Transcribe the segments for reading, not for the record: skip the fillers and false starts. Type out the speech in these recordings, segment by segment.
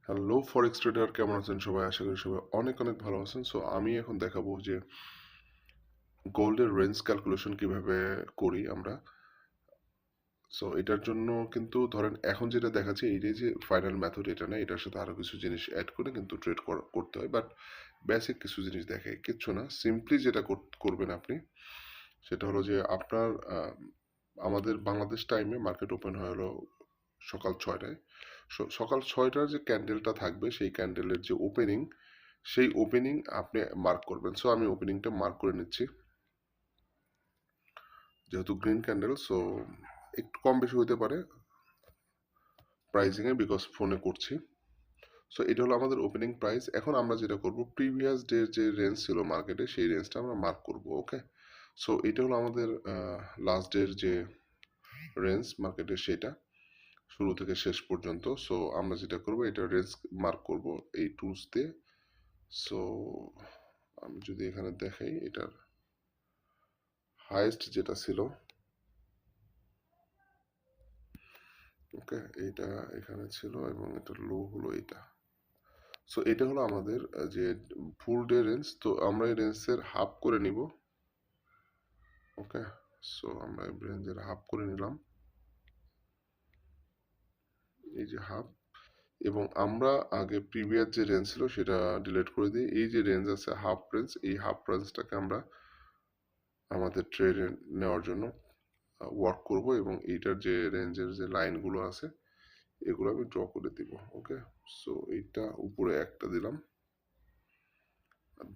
Hello ফরেক্স tedder, কেমন আছেন সবাই? আশা করি সবাই অনেক অনেক ভালো আছেন। সো আমি এখন দেখাবো যে গোল্ডের রেঞ্জ ক্যালকুলেশন কিভাবে করি আমরা। সো এটার জন্য কিন্তু ধরেন এখন যেটা দেখাচ্ছে এইটাই যে ফাইনাল মেথড, এটা না, এটার সাথে আরো কিছু জিনিস অ্যাড করে কিন্তু ট্রেড করতে হয়। বাট বেসিক কিছু জিনিস দেখায়, কিচ্ছু না। সিম্পলি যেটা করবেন আপনি, সেটা হলো যে আপনার আমাদের বাংলাদেশ টাইমে মার্কেট ওপেন হয় হলো সকাল 6টায়। সকাল 6টার যে ক্যান্ডেলটা থাকবে সেই ক্যান্ডেলের যে ওপেনিং, সেই ওপেনিং আপনি মার্ক করবেন। সো আমি ওপেনিংটা মার্ক করে নিচ্ছি, যেহেতু গ্রিন ক্যান্ডেল। সো একটু কম বেশি হতে পারে প্রাইসিংয়ে, বিকজ ফোনে করছি। সো এটা হলো আমাদের ওপেনিং প্রাইস। এখন আমরা যেটা করব, প্রিভিয়াস ডে যে রেঞ্জ ছিল মার্কেটে সেই রেঞ্জটা আমরা মার্ক করব। ওকে, সো এটা হলো আমাদের লাস্ট ডের যে রেঞ্জ মার্কেটের, সেটা শুরু থেকে শেষ পর্যন্ত। সো আমরা যেটা করব, এটা রেঞ্জ মার্ক করব এই টুলস দিয়ে। সো আমি যদি এখানে দেখাই, এটার হাইয়েস্ট যেটা ছিল, ওকে, এইটা এখানে ছিল এবং এটা লো হলো এটা। সো এটা হলো আমাদের যে ফুল ডে রেঞ্জ। তো আমরা এই রেঞ্জের হাফ করে নিব। ওকে, সো আমরা এই রেঞ্জের হাফ করে নিলাম, এই যে হাফ। এবং আমরা আগে প্রিভিয়াস যে রেঞ্জ ছিল সেটা ডিলিট করে দিই। এই যে রেঞ্জ আছে হাফ রেঞ্জ, এই হাফ রেঞ্জটাকে আমরা আমাদের ট্রেডে নেওয়ার জন্য ওয়ার্ক করব, এবং এইটার যে রেঞ্জের যে লাইনগুলো আছে এগুলো আমি ড্র করে দিব। ওকে, সো এইটা উপরে একটা দিলাম,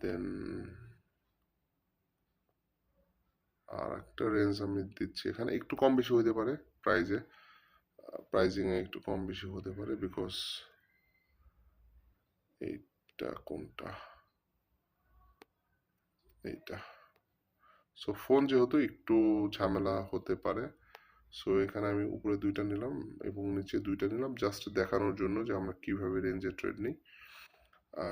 দেন আর একটা রেঞ্জ আমি দিচ্ছি এখানে। একটু কম বেশি হতে পারে প্রাইজে, প্রাইজিংয়ে একটু কম বেশি হতে পারে, বিকজ এইটা কোনটা, এইটা। সো ফোন যেহেতু একটু ঝামেলা হতে পারে, সো এখানে আমি উপরে দুইটা নিলাম এবং নিচে দুইটা নিলাম, জাস্ট দেখানোর জন্য যে আমরা কিভাবে রেঞ্জে ট্রেড নিই।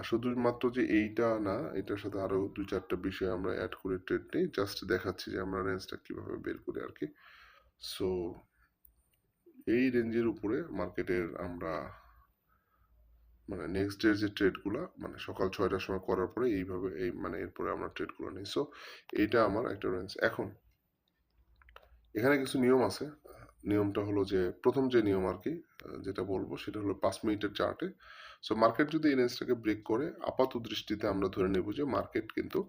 শুধুমাত্র যে এইটা না, এটার সাথে আরো দুই চারটা বিষয় আমরা অ্যাড করে ট্রেড নিই, জাস্ট দেখাচ্ছি যে আমরা রেঞ্জটা কিভাবে বের করি আর কি। সো এই রেঞ্জের উপরে মার্কেটের আমরা মানে নেক্সট ডের যে ট্রেডগুলো, মানে সকাল 6টার সময় করার পরে এইভাবে এই মানে এরপরে আমরা ট্রেডগুলো নিই। সো এইটা আমার একটা রেঞ্জ। এখন এখানে কিছু নিয়ম আছে। নিয়মটা হলো যে প্রথম যে নিয়ম আর কি, যেটা বলবো সেটা হলো 5 মিনিটের চার্টে। সো মার্কেট যদি এই রেঞ্জটাকে ব্রেক করে, আপাত দৃষ্টিতে আমরা ধরে নেব যে মার্কেট কিন্তু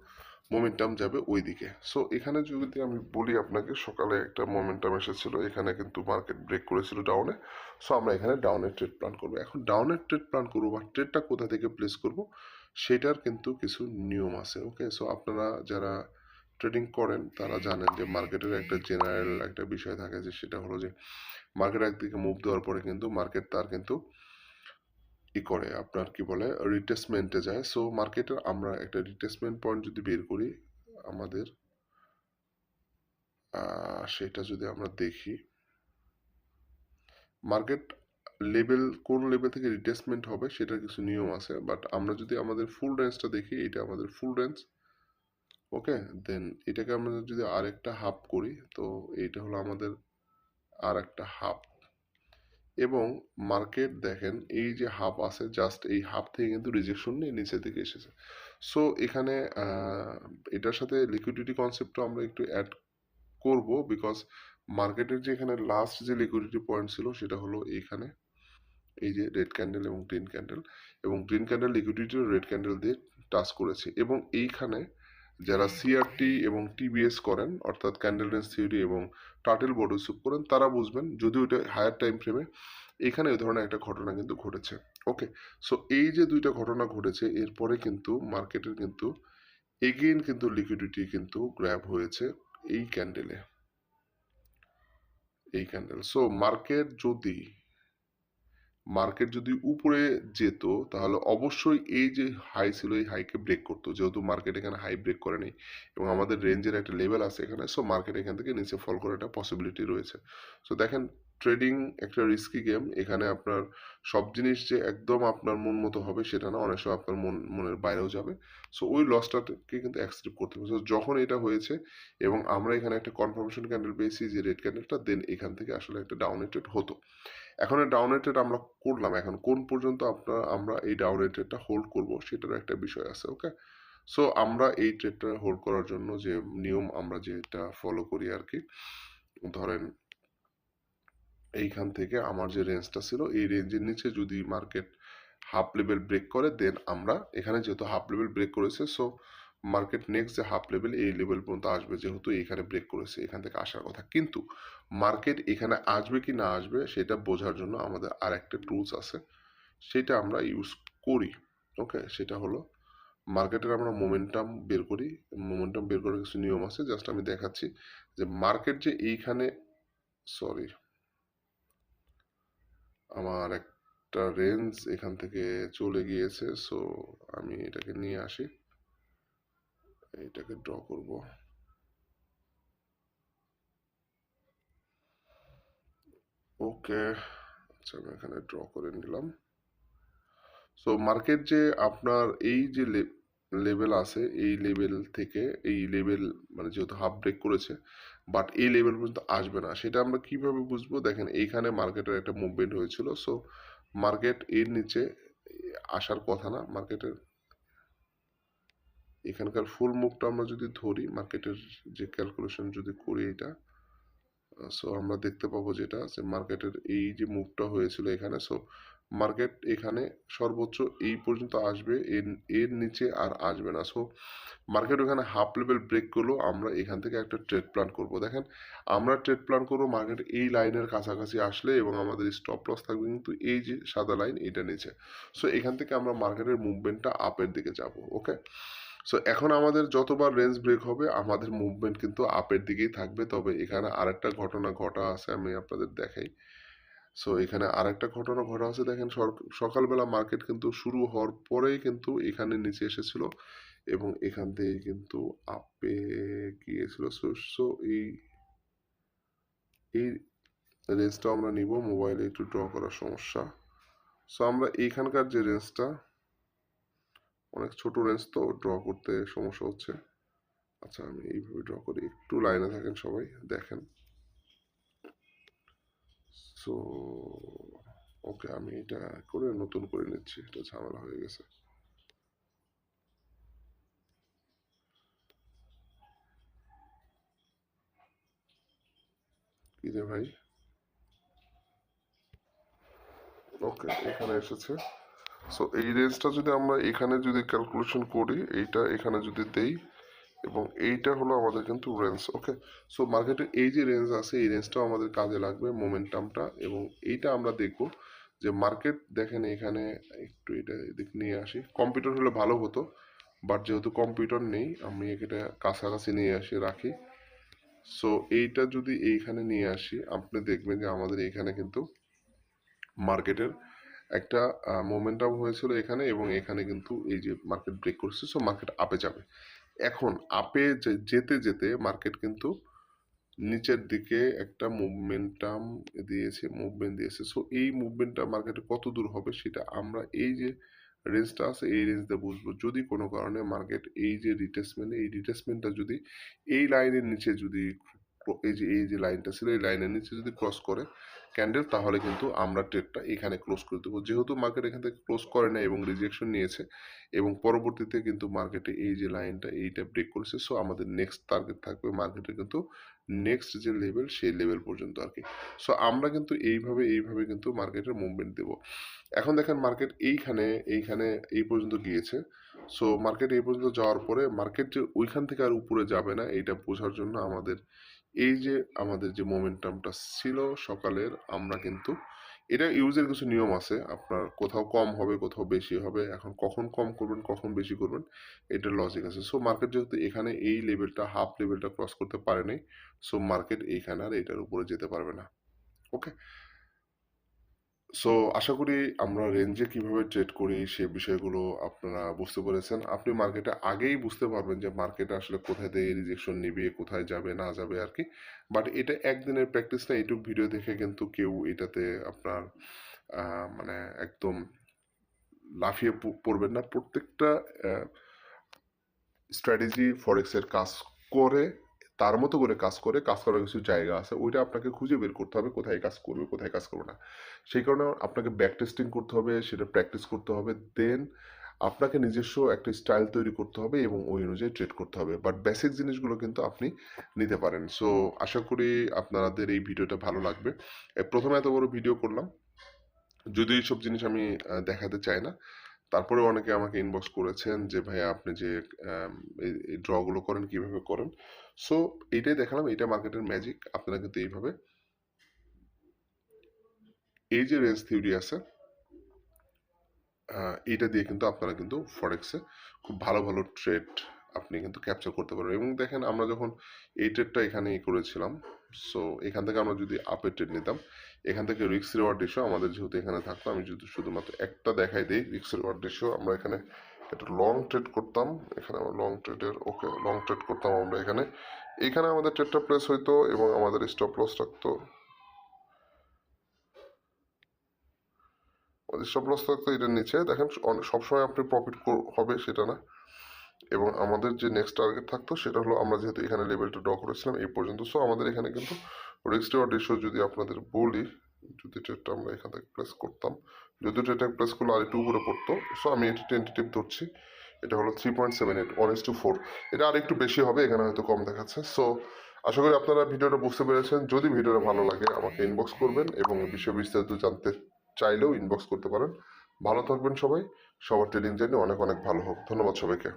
মোমেন্টাম যাবে ওই দিকে। সো এখানে যদি আমি বলি আপনাকে, সকালে একটা মোমেন্টাম এসেছিল, এখানে কিন্তু মার্কেট ব্রেক করেছিল ডাউনে। সো আমরা এখানে ডাউনের ট্রেড প্ল্যান করবো। এখন ডাউনের ট্রেড প্ল্যান করবো বা ট্রেডটা কোথা থেকে প্লেস করব, সেটার কিন্তু কিছু নিয়ম আছে। ওকে, সো আপনারা যারা ট্রেডিং করেন তারা জানেন যে মার্কেটের একটা জেনারেল একটা বিষয় থাকে, যে সেটা হলো যে মার্কেট একদিকে মুভ দেওয়ার পরে কিন্তু মার্কেট তার কিন্তু ই করে, আপনার কি বলে, রিটেসমেন্টে যায়। সো মার্কেটের আমরা একটা রিটেসমেন্ট পয়েন্ট যদি বের করি আমাদের, সেটা যদি আমরা দেখি, মার্কেট লেভেল কোন লেভেল থেকে রিটেসমেন্ট হবে সেটার কিছু নিয়ম আছে। বাট আমরা যদি আমাদের ফুল রেঞ্জটা দেখি, এটা আমাদের ফুল রেঞ্জ। ওকে, দেন এটাকে আমরা যদি আরেকটা হাফ করি, তো এইটা হলো আমাদের আর একটা হাফ। এবং মার্কেট দেখেন এই যে হাফ আছে, জাস্ট এই হাফ থেকে কিন্তু রিজেকশন নিয়ে নিচের দিকে এসেছে। সো এখানে এটার সাথে লিকুইডিটি কনসেপ্টও আমরা একটু অ্যাড করব, বিকজ মার্কেটের যে এখানে লাস্ট যে লিকুইডিটি পয়েন্ট ছিল সেটা হলো এইখানে, এই যে রেড ক্যান্ডেল এবং গ্রিন ক্যান্ডেল, এবং green candle liquidity red candle দিয়ে টাচ করেছে। এবং এইখানে যারা সিআরটি এবং টিবিএস করেন, অর্থাৎ ক্যান্ডেল রেঞ্জ থিওরি এবং টার্টেল বোর্ড সুপ করেন, তারা বুঝবেন, যদিও এটা হায়ার টাইম ফ্রেমে এখানে এই ধরনের একটা ঘটনা কিন্তু ঘটেছে। ওকে, সো এই যে দুইটা ঘটনা ঘটেছে, এরপরে কিন্তু মার্কেটের কিন্তু এগেইন কিন্তু লিকুইডিটি কিন্তু গ্র্যাব হয়েছে এই ক্যান্ডেলে, এই ক্যান্ডেল। সো মার্কেট যদি উপরে যেত, তাহলে অবশ্যই এই যে হাই ছিল এই হাইকে ব্রেক করতো, যেহেতু মার্কেট এখানে হাই ব্রেক করে নেই এবং আমাদের রেঞ্জের একটা লেভেল আছে এখানে। সো মার্কেট এখান থেকে নিচে ফল করার একটা পসিবিলিটি রয়েছে। সো দেখেন, ট্রেডিং একটা রিস্কি গেম। এখানে আপনার সব জিনিস যে একদম আপনার মন মতো হবে সেটা না, অনেক সময় আপনার মনের বাইরেও যাবে। সো ওই লসটাকে কিন্তু অ্যাকসেপ্ট করতে হবে। যখন এটা হয়েছে এবং আমরা এখানে একটা কনফার্মেশন ক্যান্ডেল পেয়েছি যে রেড ক্যান্ডেলটা, দেন এখান থেকে আসলে একটা ডাউন ট্রেড হতো। এখন এই ডাউন ট্রেড আমরা করলাম, এখন কোন পর্যন্ত আমরা এই ডাউন ট্রেডটা হোল্ড করব সেটারও একটা বিষয় আছে। ওকে, সো আমরা এই ট্রেডটা হোল্ড করার জন্য যে নিয়ম আমরা যেটা ফলো করি আর কি, ধরেন এইখান থেকে আমার যে রেঞ্জটা ছিল এই রেঞ্জের নিচে যদি মার্কেট হাফ লেভেল ব্রেক করে, দেন আমরা এখানে যেহেতু হাফ লেভেল ব্রেক করেছে, সো মার্কেট নেক্সট যে হাফ লেভেল এই লেভেল পর্যন্ত আসবে, যেহেতু এখানে ব্রেক করেছে এখান থেকে আসার কথা। কিন্তু মার্কেট এখানে আসবে কি না আসবে সেটা বোঝার জন্য আমাদের আর একটা টুলস আছে, সেটা আমরা ইউজ করি। ওকে, সেটা হলো মার্কেটের আমরা মোমেন্টাম বের করি। মোমেন্টাম বের করার কিছু নিয়ম আছে, জাস্ট আমি দেখাচ্ছি যে মার্কেট যে এইখানে, সরি আমার একটা রেঞ্জ এখান থেকে চলে গিয়েছে, সো আমি এটাকে নিয়ে আসি, এটাকে ড্র করব। ওকে, আচ্ছা আমি এখানে ড্র করে নিলাম। সো মার্কেট যে আপনার এই যে লেভেল আছে, এই লেভেল থেকে এই লেভেল মানে যেহেতু হাফ ব্রেক করেছে, বাট এই লেভেল পর্যন্ত আসবে না, সেটা আমরা কিভাবে বুঝবো? দেখেন এইখানে মার্কেটের একটা মুভমেন্ট হয়েছিল, সো মার্কেট এর নিচে আসার কথা না। মার্কেটের এখানকার ফুল মুভটা আমরা যদি ধরি, মার্কেটের যে ক্যালকুলেশন যদি করি এটা, সো আমরা দেখতে পাবো যেটা যে মার্কেটের এই যে মুভটা হয়েছিল এখানে, সো মার্কেট এখানে সর্বোচ্চ এই পর্যন্ত আসবে, এর নিচে আর আসবে না। সো মার্কেট ওখানে হাফ লেভেল ব্রেক করলো, আমরা এখান থেকে একটা ট্রেড প্ল্যান করব। দেখেন আমরা ট্রেড প্ল্যান করবো মার্কেট এই লাইনের কাছাকাছি আসলে, এবং আমাদের স্টপ লস থাকবে কিন্তু এই যে সাদা লাইন এটা নিচে। সো এখান থেকে আমরা মার্কেটের মুভমেন্টটা আপের দিকে যাব। ওকে, সো এখন আমাদের যতবার রেঞ্জ ব্রেক হবে আমাদের মুভমেন্ট কিন্তু আপের দিকেই থাকবে। তবে এখানে আরেকটা ঘটনা ঘটা আছে, আমি আপনাদের দেখাই। সো এখানে আরেকটা ঘটনা ঘটা আছে, দেখেন সকালবেলা মার্কেট কিন্তু শুরু হওয়ার পরেই কিন্তু এখানে নিচে এসেছিল এবং এখান থেকে কিন্তু আপে গিয়েছিল। সো সো এই এই রেঞ্জটা আমরা নিব, মোবাইলে একটু ড্র করার সমস্যা। সো আমরা এইখানকার যে রেঞ্জটা, অনেক ছোট রেঞ্জ তো ড্র করতে সমস্যা হচ্ছে। আচ্ছা আমি এইভাবে ড্র করি, একটু লাইনে থাকেন সবাই, দেখেন। সো ওকে, আমি এটা করে নতুন করে নিচ্ছি, এটা ঝামেলা হয়ে গেছে। কি রে ভাই, ওকে এখানে এসেছে। সো এই রেঞ্জটা যদি আমরা এখানে যদি ক্যালকুলেশন করি, এইটা এখানে যদি দেই, এবং এইটা হলো আমাদের কিন্তু রেঞ্জ। ওকে, সো মার্কেটের এই যে রেঞ্জ আছে এই রেঞ্জটাও আমাদের কাজে লাগবে, মোমেন্টামটা। এবং এইটা আমরা দেখব যে মার্কেট, দেখেন এখানে একটু এটা এদিক নিয়ে আসি, কম্পিউটার হলে ভালো হতো, বাট যেহেতু কম্পিউটার নেই আমি এটা কাছাকাছি নিয়ে আসি রাখি। সো এইটা যদি এইখানে নিয়ে আসি, আপনি দেখবেন যে আমাদের এইখানে কিন্তু মার্কেটের একটা মোমেন্টাম হয়েছিল এখানে, এবং এখানে কিন্তু এই যে মার্কেট ব্রেক করছে, সো মার্কেট আপে যাবে। এখন আপে যেতে যেতে মার্কেট কিন্তু নিচের দিকে একটা মুভমেন্ট দিয়েছে। সো এই মুভমেন্টটা মার্কেটে কত দূর হবে সেটা আমরা এই যে রেঞ্জটা আছে এই রেঞ্জটা বুঝবো। যদি কোনো কারণে মার্কেট এই যে রিটেসমেন্টটা যদি এই লাইনের নিচে যদি এই যে লাইনটা ছিল এই লাইনের নিচে যদি ক্রস করে ক্যান্ডেল, তাহলে কিন্তু আমরা ট্রেডটা এখানে ক্লোজ করে দেবো। যেহেতু মার্কেট এখান থেকে ক্লোজ করে না এবং রিজেকশন নিয়েছে, এবং পরবর্তীতে কিন্তু মার্কেটে এই যে লাইনটা এইটা ব্রেক করেছে, সো আমাদের নেক্সট টার্গেট থাকবে মার্কেটে কিন্তু নেক্সট যে লেভেল সেই লেভেল পর্যন্ত আর কি। সো আমরা কিন্তু এইভাবে কিন্তু মার্কেটের মুভমেন্ট দেব। এখন দেখেন মার্কেট এইখানে এই পর্যন্ত গিয়েছে। সো মার্কেট এই পর্যন্ত যাওয়ার পরে মার্কেট যে ওইখান থেকে আর উপরে যাবে না এটা বোঝার জন্য আমাদের যে মোমেন্টামটা ছিল সকালের, আমরা কিন্তু এটা ইউজের কিছু নিয়ম আছে, আপনার কোথাও কম হবে কোথাও বেশি হবে। এখন কখন কম করবেন কখন বেশি করবেন এটার লজিক আছে। সো মার্কেট যেহেতু এখানে এই লেভেলটা হাফ লেভেলটা ক্রস করতে পারে নাই, সো মার্কেট এইখানে আর এটার উপরে যেতে পারবে না। ওকে, সো আশা করি আমরা রেঞ্জে কিভাবে ট্রেড করি সে বিষয়গুলো আপনারা বুঝতে পেরেছেন। আপনি মার্কেটে আগেই বুঝতে পারবেন যে মার্কেটে আসলে কোথায় থেকে রিজেকশন নিবে, কোথায় যাবে না যাবে আর কি। বাট এটা একদিনের প্র্যাকটিস না, এইটুক ভিডিও দেখে কিন্তু কেউ এটাতে আপনার মানে একদম লাফিয়ে পড়বেন না। প্রত্যেকটা স্ট্র্যাটেজি ফরেক্সের কাজ করে, তার মতো করে কাজ করে, কাজ করার কিছু জায়গা আছে, ওইটা আপনাকে খুঁজে বের করতে হবে কোথায় কাজ করবে, কোথায় কাজ করবে না। সেই কারণে আপনাকে ব্যাক টেস্টিং করতে হবে, সেটা প্র্যাকটিস করতে হবে। দেন আপনাকে নিজস্ব একটা স্টাইল তৈরি করতে হবে এবং ওই অনুযায়ী ট্রেড করতে হবে। বাট বেসিক জিনিসগুলো কিন্তু আপনি নিতে পারেন। সো আশা করি আপনাদের এই ভিডিওটা ভালো লাগবে। প্রথমে এত বড় ভিডিও করলাম, যদিও এইসব জিনিস আমি দেখাতে চাই না। তারপরেও অনেকে আমাকে ইনবক্স করেছেন যে ভাইয়া আপনি যে আম এই ড্র গুলো করেন কিভাবে করেন? সো এইটাই দেখালাম, এইটা মার্কেটের ম্যাজিক। আপনারা কিন্তু এইভাবে এই যে রেঞ্জ থিওরি আছে, এইটা দিয়ে কিন্তু আপনারা কিন্তু ফরেক্সে খুব ভালো, ভালো ট্রেড আপনি কিন্তু ক্যাপচার করতে পারবেন। এবং দেখেন আমরা যখন এই ট্রেডটা এখানে করেছিলাম, সো এখান থেকে আমরা যদি আপের ট্রেড নিতাম, এখান থেকে রিস্ক রিওয়ার্ড রেশিও আমাদের যেহেতু এখানে থাকতো, আমি যদি শুধুমাত্র একটা দেখাই দিই রিস্ক রিওয়ার্ড রেশিও, আমরা এখানে একটা লং ট্রেড করতাম, এখানে আমরা লং ট্রেডের লং ট্রেড করতাম আমরা এখানে আমাদের ট্রেডটা প্লেস হইতো এবং আমাদের স্টপ লস থাকতো, আমাদের স্টপ লস থাকতো এটার নিচে। দেখেন সবসময় আপনি প্রফিট হবে সেটা না। এবং আমাদের যে নেক্সট টার্গেট থাকতো সেটা হলো, আমরা যেহেতু এখানে লেভেলটা ড্র করেছিলাম এই পর্যন্ত, সো আমাদের এখানে কিন্তু রিস্ক রিওয়ার্ড রেশিও যদি আপনাদের বলি, যদি ট্রেডটা আমরা এখান থেকে প্লেস করতাম, যদি ট্রেডটা প্লেস করলে আর একটু উপরে পড়তো, সো আমি এটা টেন্টেটিভ ধরছি, এটা হলো 3.78 1:4, এটা আর একটু বেশি হবে, এখানে হয়তো কম দেখাচ্ছে। সো আশা করি আপনারা ভিডিওটা বুঝতে পেরেছেন। যদি ভিডিওটা ভালো লাগে আমাকে ইনবক্স করবেন এবং বিষয় বিস্তারিত জানতে চাইলেও ইনবক্স করতে পারেন। ভালো থাকবেন সবাই, সবার ট্রেডিং জার্নি অনেক অনেক ভালো হোক। ধন্যবাদ সবাইকে।